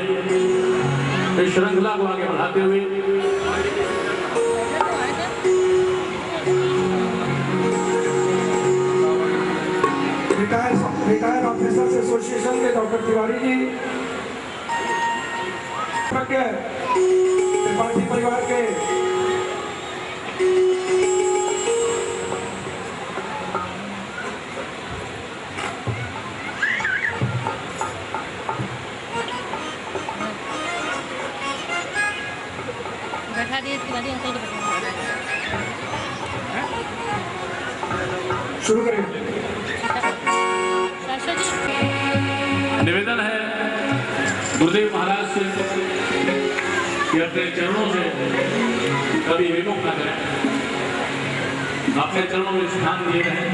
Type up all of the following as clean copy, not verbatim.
इस श्रृंखला को आगे बढ़ाते हुए रिटायर ऑफिसर्स एसोसिएशन के डॉक्टर तिवारी जी, त्रिपाठी परिवार के शुरू करें। निवेदन है गुरुदेव महाराज से कि अपने चरणों से कभी विमुख न करें, अपने चरणों में स्थान दिए रहें।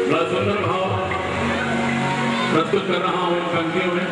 बड़ा सुंदर भाव प्रस्तुत कर रहा हूं इन पंक्तियों में।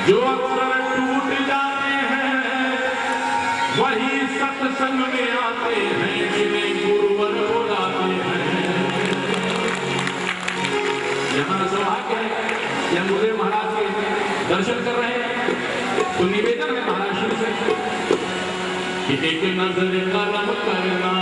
जो अक्सर टूट जाते हैं वही सत्संग में आते हैं, जिन्हें गुरुवर बुलाते हैं। यहाँ सौभाग्य है कि हम गुरुदेव महाराज के दर्शन कर रहे हैं, तो निवेदन है महाराज श्री से कि एक नजर करम करना,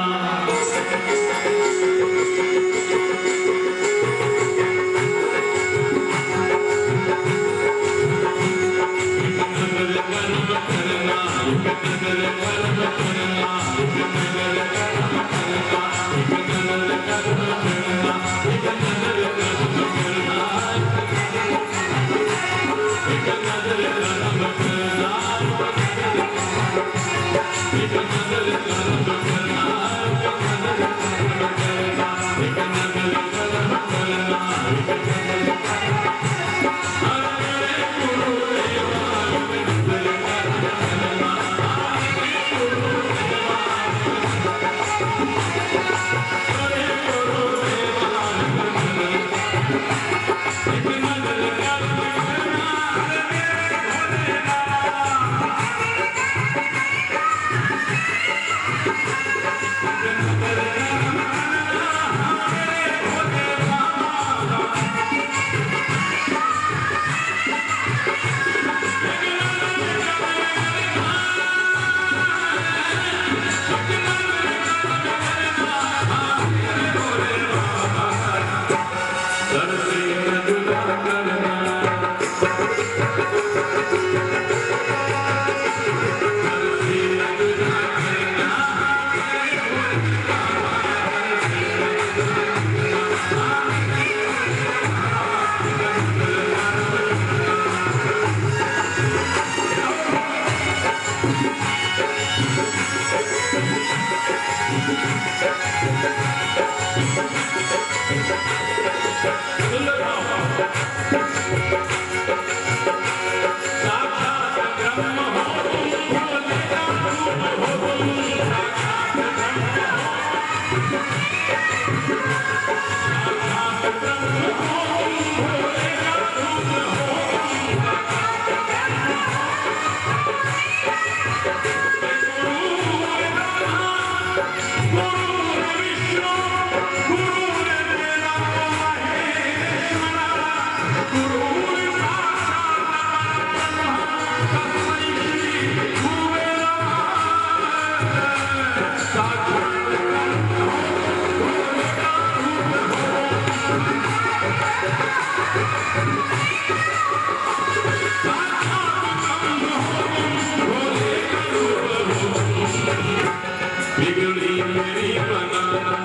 बिगड़ी मेरी बनाना,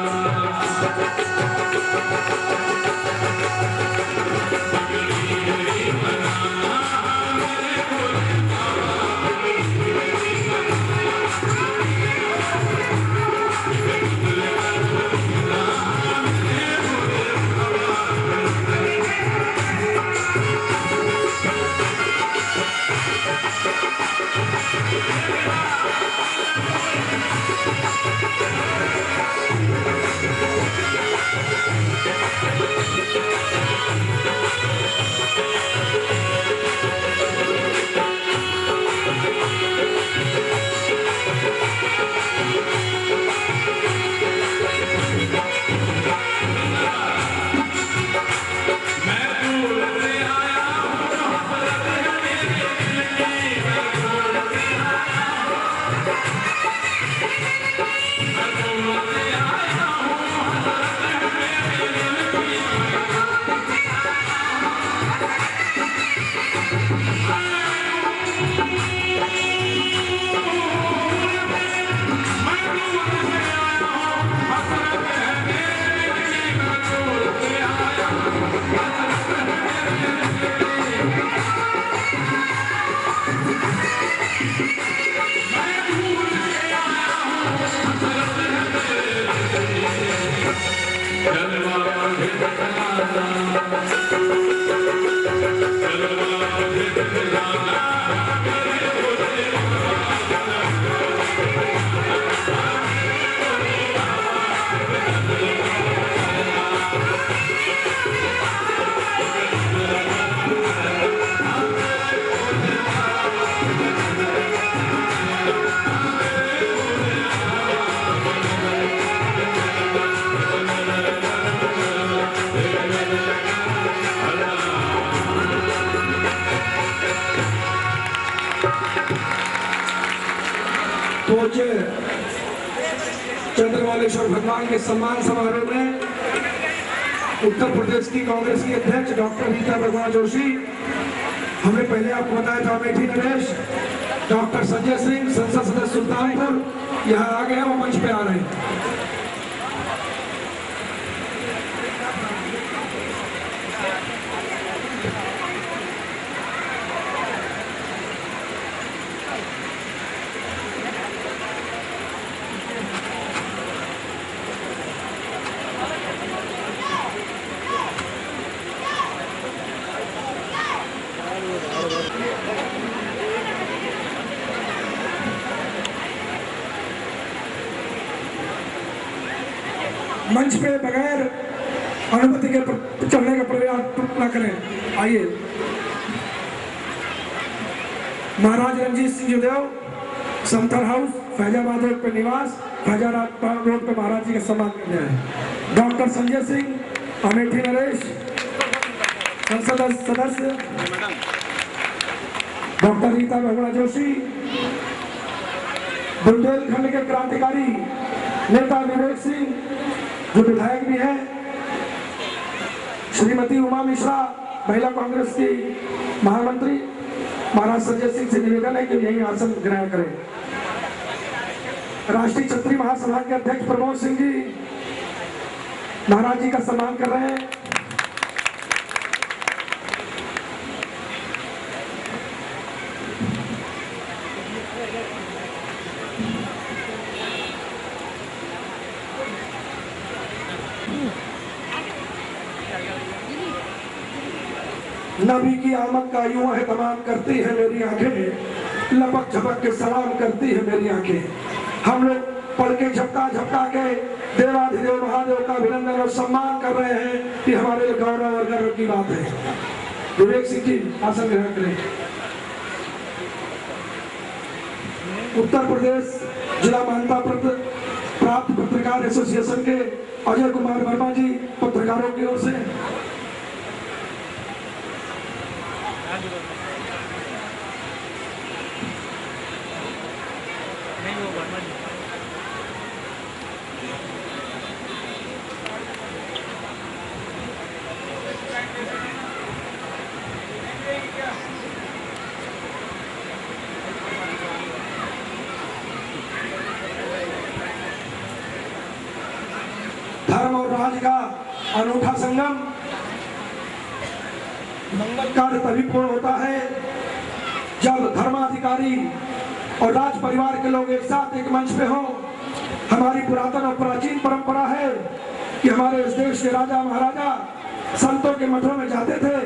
बिगड़ी मेरी बनाना, मेरे भोले बाबा, बिगड़ी पूज्य चंद्रमौलेश्वर भगवान के सम्मान समारोह में उत्तर प्रदेश की कांग्रेस की अध्यक्ष डॉक्टर रीता बहुगुणा जोशी, हमने पहले आपको बताया था अमेठी नरेश, डॉक्टर संजय सिंह संसद सदस्य सुल्तानपुर यहाँ आ गए, वो मंच पे आ रहे हैं। मंच पे बगैर अनुमति के चलने का प्रयास न करें। आइए महाराज रणजीत सिंह जदेव, समथर हाउस, फैजाबाद रोड पे निवास, फैजाबाद रोड पे महाराज जी का सम्मान करने आए। डॉक्टर संजय सिंह, अमेठी नरेश, संसद सदस्य, डॉक्टर रीता बहुगुणा जोशी, बुंदेलखंड के क्रांतिकारी नेता विवेक सिंह जो विधायक भी है, श्रीमती उमा मिश्रा महिला कांग्रेस की महामंत्री, महाराज संजय सिंह से निवेदन है कि यही आसन ग्रहण करें। राष्ट्रीय क्षत्रिय महासभा के अध्यक्ष प्रमोद सिंह जी महाराज जी का सम्मान कर रहे हैं। नबी की आमद का यूं है तमाम करती है मेरी आंखें, लपक झपक के सलाम करती है मेरी आंखें। हम लोग पढ़ के झपका झपका के देवाधिदेव महादेव का अभिनंदन और सम्मान कर रहे हैं कि हमारे लिए गौरव और गर्व की बात है। विवेक सिंह जी आसन ग्रहण करें। उत्तर प्रदेश जिला मान्यता प्राप्त पत्रकार एसोसिएशन के अजय कुमार वर्मा जी पत्रकारों की ओर से। आज का अनूठा संगम कार्य तभी पूर्ण होता है जब धर्माधिकारी और राज परिवार के लोग एक साथ एक मंच पे हों। हमारी पुरातन और प्राचीन परंपरा है कि हमारे इस देश के राजा महाराजा संतों के मठों में जाते थे,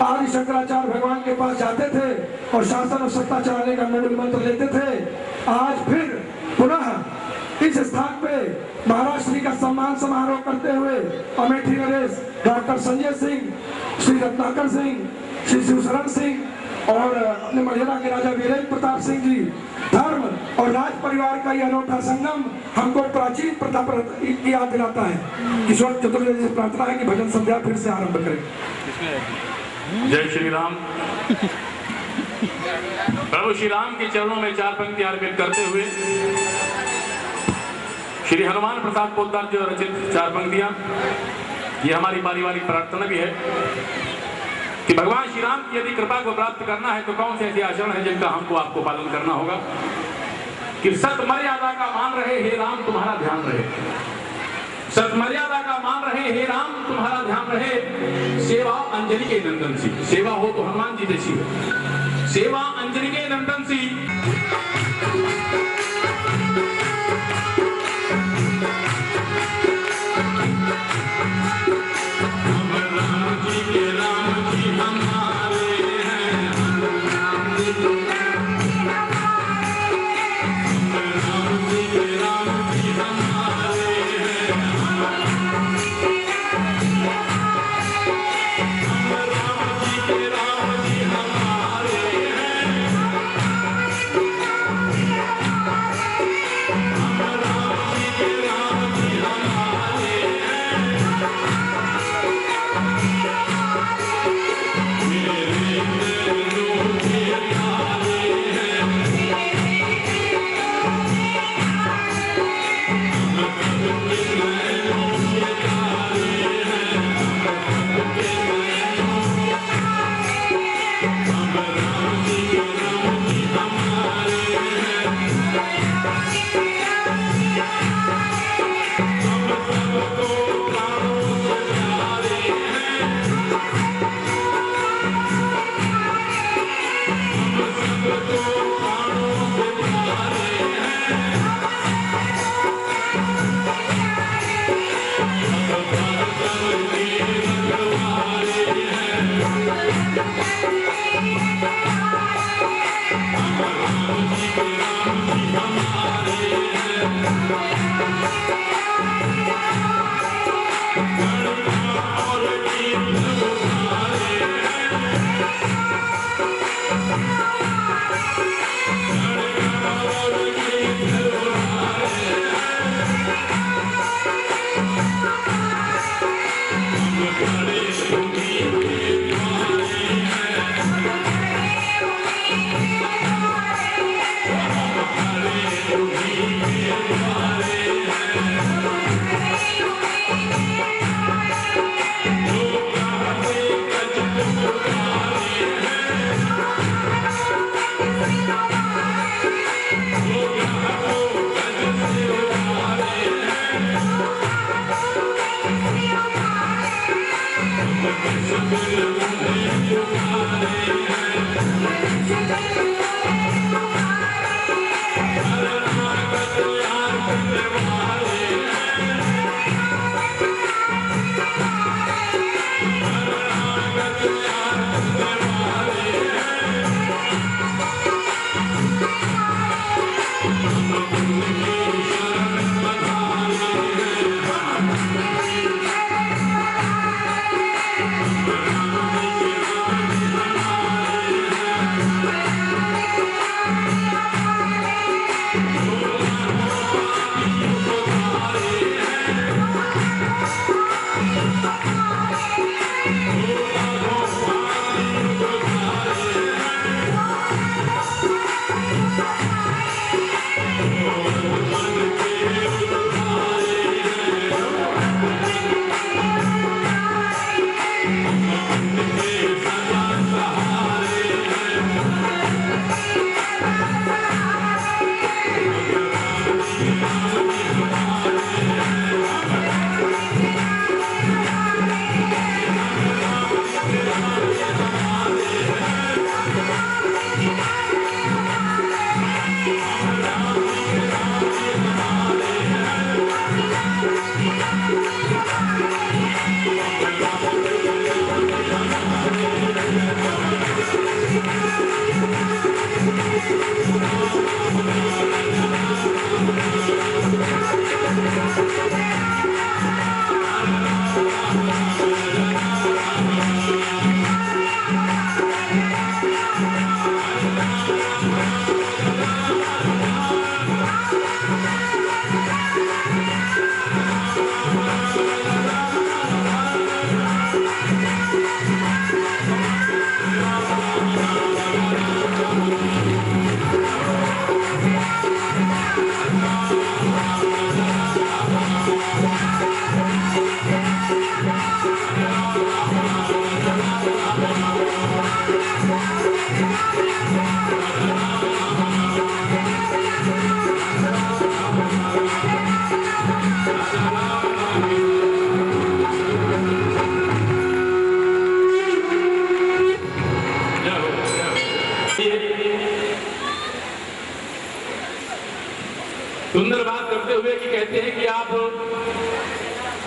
आदि शंकराचार्य भगवान के पास जाते थे और शासन और सत्ता चलाने का मूल मंत्र लेते थे। आज फिर पुनः इस स्थान पे महाराज श्री का सम्मान समारोह करते हुए अमेठी नरेश, डॉक्टर संजय सिंह, श्री रत्नाकर सिंह, श्री शिवशरण सिंह और अपने मर्यादा के राजा वीरेंद्र प्रताप सिंह जी, धर्म और राज परिवार का यह अनोखा संगम हमको प्राचीन प्रथा की याद दिलाता है। ईश्वर चतुर्वेदी से प्रार्थना है कि भजन संध्या फिर से आरंभ करें। जय श्री राम। प्रभु श्री राम के चरणों में 4 पंक्तियां अर्पित करते हुए श्री हनुमान प्रसाद पोद्दार जी रचित 4 पंक्तियां, ये हमारी पारिवारिक प्रार्थना भी है कि भगवान श्री राम की यदि कृपा को प्राप्त करना है तो कौन से ऐसे आचरण है जिनका हमको आपको पालन करना होगा कि सत मर्यादा का मान रहे हे राम तुम्हारा ध्यान रहे, सत मर्यादा का मान रहे हे राम तुम्हारा ध्यान रहे। सेवा अंजलि के नंदन सी, सेवा हो तो हनुमान जी जैसी हो, सेवा अंजलि के नंदन सी।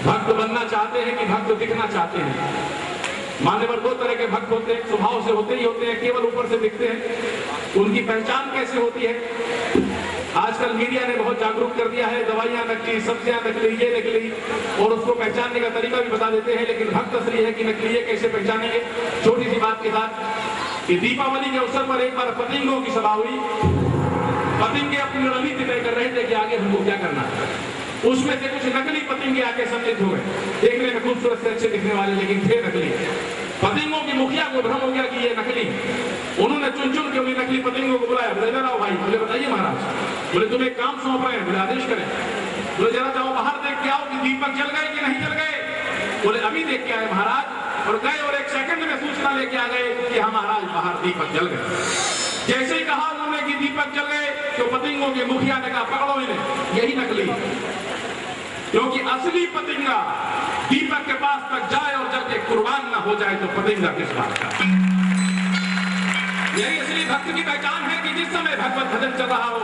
भक्त बनना चाहते हैं कि भक्त दिखना चाहते हैं? मान्यवर दो तरह के भक्त होते हैं, स्वभाव से होते ही होते हैं, केवल ऊपर से दिखते हैं। उनकी पहचान कैसे होती है? आजकल मीडिया ने बहुत जागरूक कर दिया है, दवाइयां नकली, सब्जियां नकली, ये नकली, और उसको पहचानने का तरीका भी बता देते हैं। लेकिन भक्त असली है कि नकली, ये कैसे पहचानेंगे? छोटी सी बात के साथ कि दीपावली के अवसर पर एक बार पतंगों की सभा हुई। पतंगे अपनी रणनीति तय कर रहे थे कि आगे हमको क्या करना है। उसमें से कुछ नकली पतंगे आके सम्मिलित हो गए, देखने में खूबसूरत से अच्छे दिखने वाले, लेकिन थे नकली। पतंगों की मुखिया को भ्रम हो गया कि ये नकली। उन्होंने चुन चुन के उन्हें नकली पतंगों को बुलाया, बोले जरा भाई, बोले बताइए महाराज, बोले तुम्हें काम सौंप रहे हैं, बोले आदेश करें। बोले जरा जाओ बाहर देख के आओ कि दीपक जल गए कि नहीं जल गए। बोले अभी देख के आए महाराज, और गए और 1 सेकंड में सूचना लेके आ गए कि हाँ महाराज बाहर दीपक जल गए। जैसे ही कहा उन्होंने कि दीपक जल गए, तो पतंगों के मुखिया ने कहा पकड़ो इन्हें, यही नकली है। क्योंकि असली पतंगा दीपक के पास तक जाए और जब एक कुर्बान ना हो जाए तो पतंगा किस बात का? यही असली भक्त की पहचान है कि जिस समय भगवत भजन चल रहा हो,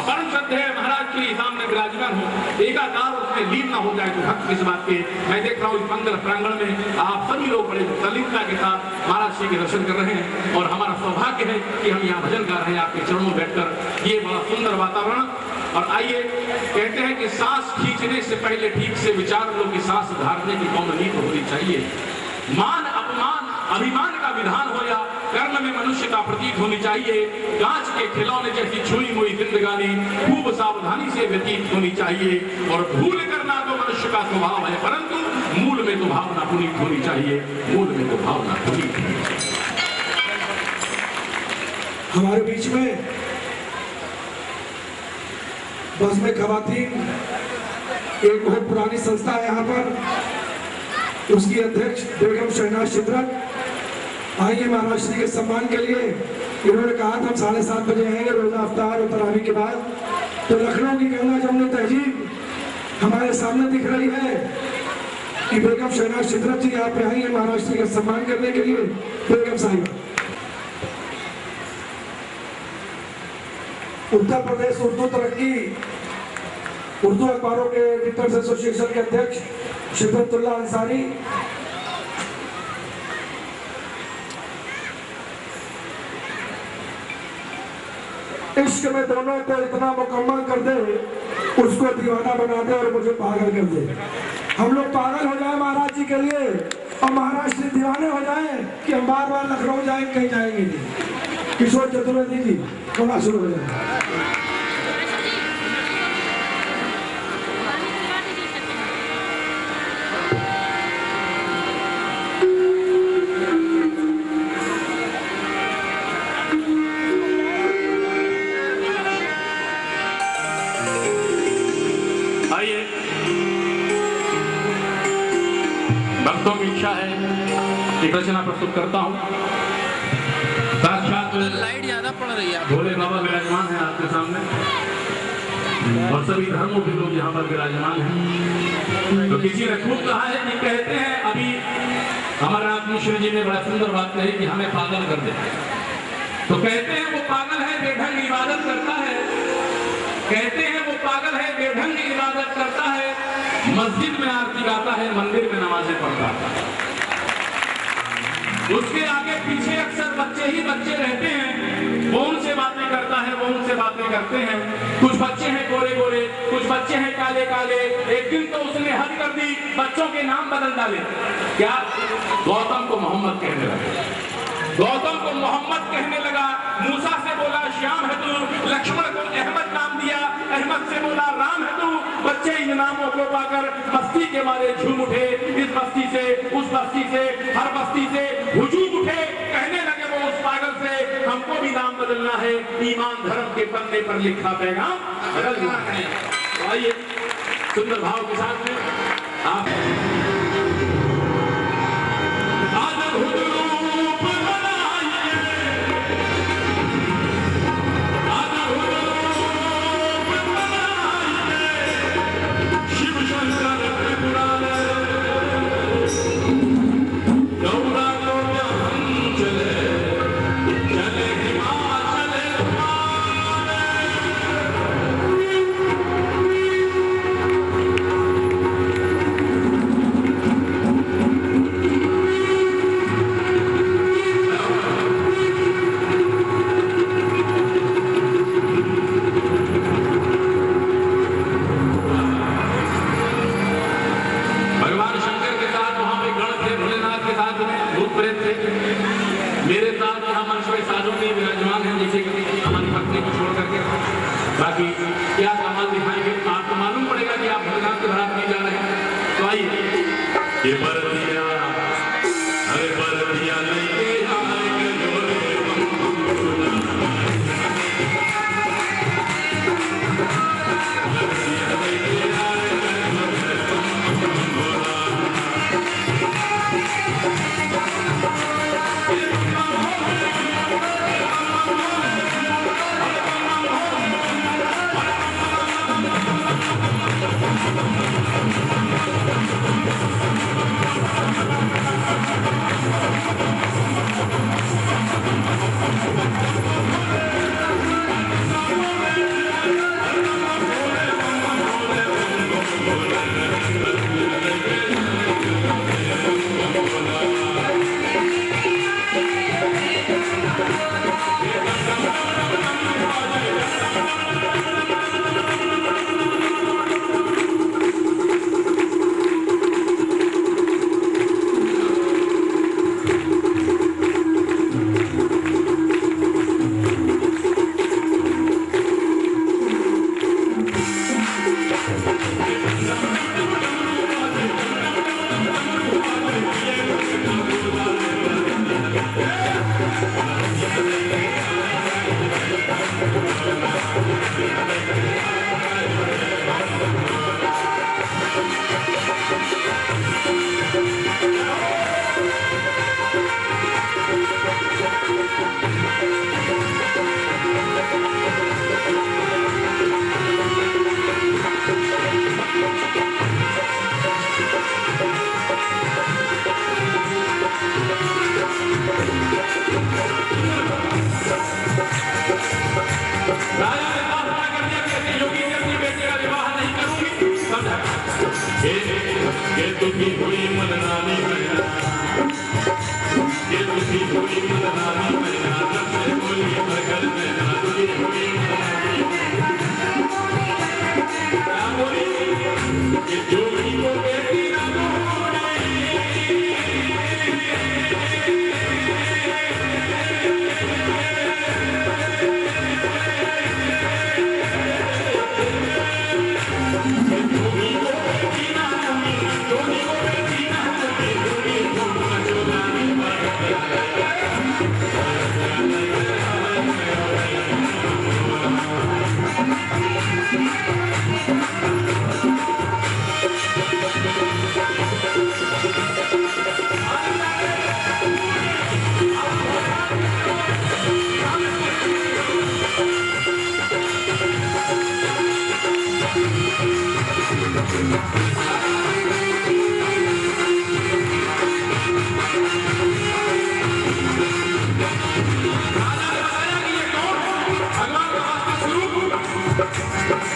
परम श्रद्धेय महाराज के सामने विराजमान हो, एकाकार उसमें लीन ना हो जाए तो भक्त किस बात के? मैं देख रहा हूँ इस मंदिर प्रांगण में आप सभी लोग बड़े तल्लीनता के साथ महाराज श्री के दर्शन कर रहे हैं, और हमारा सौभाग्य है कि हम यहाँ भजन गा रहे हैं आपके चरणों में बैठकर। ये बड़ा सुंदर वातावरण। और आइए, कहते हैं कि सांस खींचने से पहले ठीक से विचार लो कि सांस धारने की कौन नीति होनी चाहिए। मान अपमान अभिमान का विधान हो या कर्म में मनुष्य का प्रतीक होनी चाहिए। कांच के खिलौने जैसी छुई मुई जिंदगानी खूब सावधानी से व्यतीत होनी चाहिए। और भूल करना तो मनुष्य का स्वभाव है, परंतु मूल में तो भावना पुनीत होनी चाहिए। मूल में तो भावना पुनीत होनी चाहिए। हमारे बीच में बस में खवातीन एक बहुत पुरानी संस्था है यहाँ पर, उसकी अध्यक्ष बेगम शहनाज शिद्रत आइए महाराज श्री के सम्मान के लिए। इन्होंने कहा था हम 7:30 बजे आएंगे रोजा अफ्तार और तरावी के बाद। तो लखनऊ की गंगा जमुनी तहजीब हमारे सामने दिख रही है कि बेगम शहनाज शिद्रत जी यहाँ पे आई है महाराज श्री का सम्मान करने के लिए। बेगम साहिबा, उत्तर प्रदेश उर्दू तरक्की उर्दू अखबारों के एडिटर्स एसोसिएशन के अध्यक्ष शिद्दतुल्ला अंसारी, इश्क में दोनों को इतना मुकम्मल कर दे, उसको दीवाना बना दे और मुझे पागल कर दे। हम लोग पागल हो जाए महाराज जी के लिए, और महाराज श्री दीवाने हो जाए कि हम बार बार लखनऊ जाएंगे, कहीं जाएंगे नहीं। किशोर चतुर्वेदी जी थोड़ा शुरू हो जाए। भक्तों की इच्छा है एक रचना प्रस्तुत करता हूँ। साक्षात लाइट ज्यादा पड़ रही है, भोले बाबा विराजमान है आपके सामने, और सभी धर्मों के लोग यहाँ पर विराजमान हैं। तो किसी ने खूब कहा है कि कहते हैं, अभी अमरनाथ मिश्र जी ने बड़ा सुंदर बात कही कि हमें पागल कर दे। तो कहते हैं वो पागल है, बेढंग इबादत करता है। कहते हैं वो पागल है, बेढंग इबादत करता है, मस्जिद में आरती गाता है, मंदिर में नमाजें पढ़ता है। उसके आगे पीछे अक्सर बच्चे ही बच्चे रहते हैं, वो उनसे बातें करता है, वो उनसे बातें करते हैं। कुछ बच्चे हैं गोरे गोरे, कुछ बच्चे हैं काले काले। एक दिन तो उसने हद कर दी, बच्चों के नाम बदल डाले। क्या? गौतम को मोहम्मद कहने लगा, गौतम को मोहम्मद कहने लगा। मूसा से बोला श्याम है तू, लक्ष्मण को अहमद नाम दिया, अहमद से बोला राम है तू। बच्चे इन नामों को पाकर मस्ती के मारे झूम उठे, इस बस्ती से उस बस्ती से हर बस्ती से हुजूम उठे। कहने लगे वो उस पागल से, हमको भी नाम बदलना है, ईमान धर्म के पन्ने पर लिखा पैगाम बदलना है। तो आइए सुंदर भाव के साथ में आप ये बरतिया अरे बरतिया लेके आए गजोरे ये दुखी हुई मनरानी मैना, ये दुखी हुई मनरानी मैना, जब से बोली मगर मैना, दुखी हुई मनरानी क्या बोली कि जोगी को बेटी ना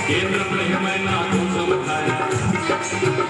केंद्र में मैंने आपको समझाया